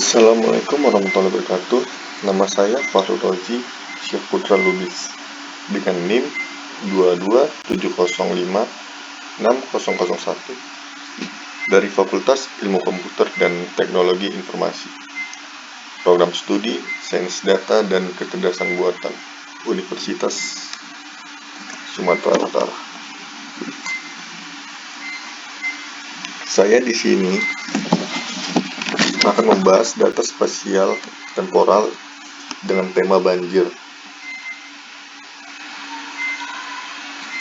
Assalamualaikum warahmatullahi wabarakatuh. Nama saya Fahrul Rozi Syahputra Lubis dengan NIM 227056001 dari Fakultas Ilmu Komputer dan Teknologi Informasi, Program Studi Sains Data dan Kecerdasan Buatan, Universitas Sumatera Utara. Saya di sini akan membahas data spasial temporal dengan tema banjir.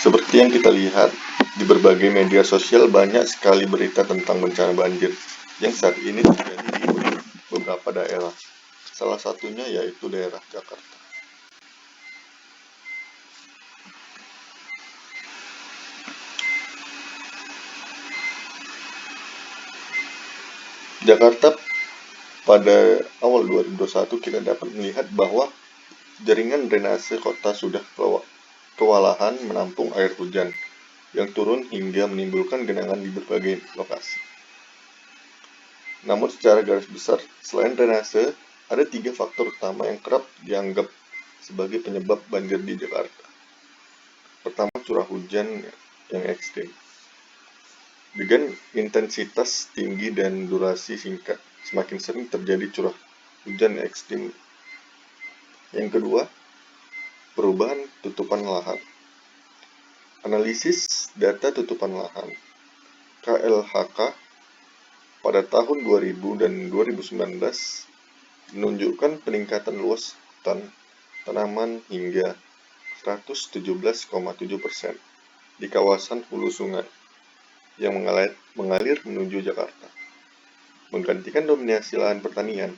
Seperti yang kita lihat, di berbagai media sosial banyak sekali berita tentang bencana banjir yang saat ini terjadi di beberapa daerah. Salah satunya yaitu daerah Jakarta. Jakarta pada awal 2021 kita dapat melihat bahwa jaringan drainase kota sudah kewalahan menampung air hujan yang turun hingga menimbulkan genangan di berbagai lokasi. Namun secara garis besar, selain drainase, ada 3 faktor utama yang kerap dianggap sebagai penyebab banjir di Jakarta. Pertama, curah hujan yang ekstrim. Dengan intensitas tinggi dan durasi singkat, semakin sering terjadi curah hujan ekstrim. Yang kedua, perubahan tutupan lahan. Analisis data tutupan lahan KLHK pada tahun 2000 dan 2019 menunjukkan peningkatan luas tanaman hingga 117,7% di kawasan hulu sungai yang mengalir menuju Jakarta, menggantikan dominasi lahan pertanian.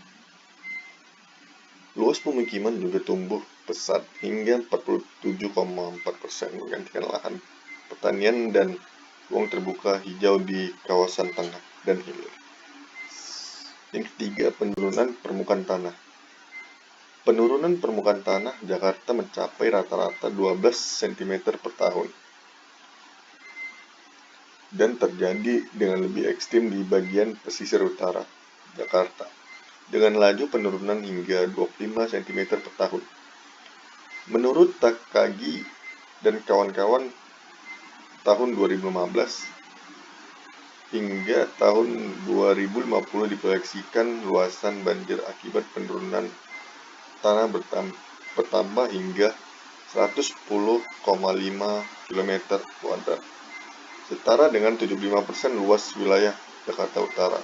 Luas pemukiman juga tumbuh pesat hingga 47,4%, menggantikan lahan pertanian dan ruang terbuka hijau di kawasan tengah dan hilir. Yang ketiga, penurunan permukaan tanah. Penurunan permukaan tanah Jakarta mencapai rata-rata 12 cm per tahun dan terjadi dengan lebih ekstrim di bagian pesisir utara Jakarta dengan laju penurunan hingga 25 cm per tahun. Menurut Takagi dan kawan-kawan, tahun 2015 hingga tahun 2050 diproyeksikan luasan banjir akibat penurunan tanah bertambah hingga 110,5 km², setara dengan 75% luas wilayah Jakarta Utara.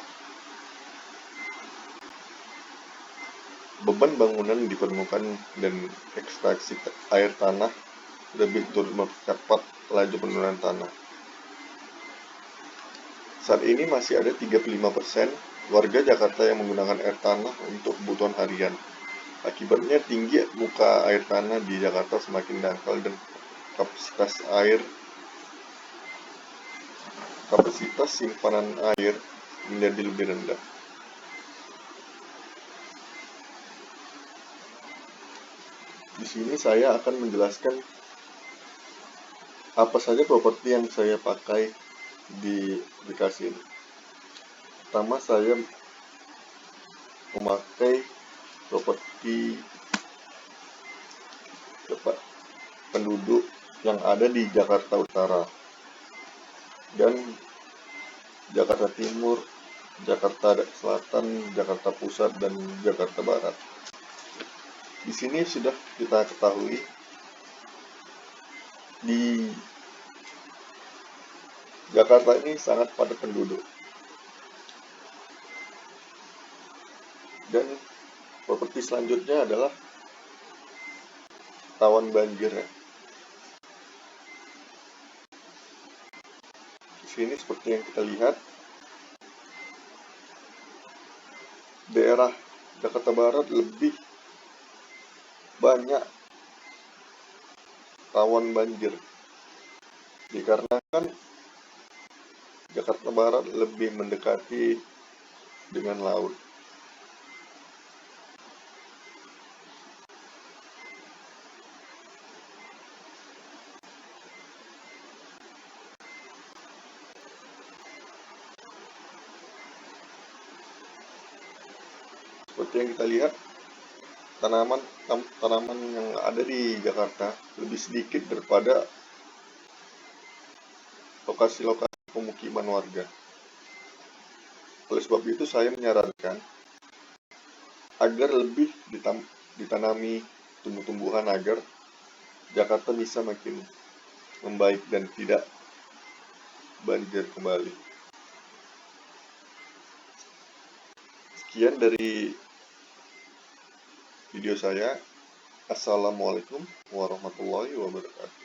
Beban bangunan di permukaan dan ekstraksi air tanah lebih turut mempercepat laju penurunan tanah. Saat ini masih ada 35% warga Jakarta yang menggunakan air tanah untuk kebutuhan harian. Akibatnya tinggi muka air tanah di Jakarta semakin dangkal dan kapasitas simpanan air menjadi lebih rendah. Di sini saya akan menjelaskan apa saja properti yang saya pakai di aplikasi ini. Pertama, saya memakai properti penduduk yang ada di Jakarta Utara dan Jakarta Timur, Jakarta Selatan, Jakarta Pusat, dan Jakarta Barat. Di sini sudah kita ketahui di Jakarta ini sangat padat penduduk. Dan properti selanjutnya adalah rawan banjir. Di sini seperti yang kita lihat, daerah Jakarta Barat lebih banyak rawan banjir dikarenakan Jakarta Barat lebih mendekati dengan laut. Seperti yang kita lihat, tanaman tanaman yang ada di Jakarta lebih sedikit daripada lokasi-lokasi pemukiman warga. Oleh sebab itu, saya menyarankan agar lebih ditanami tumbuh-tumbuhan agar Jakarta bisa makin membaik dan tidak banjir kembali. Sekian dari video saya. Assalamualaikum warahmatullahi wabarakatuh.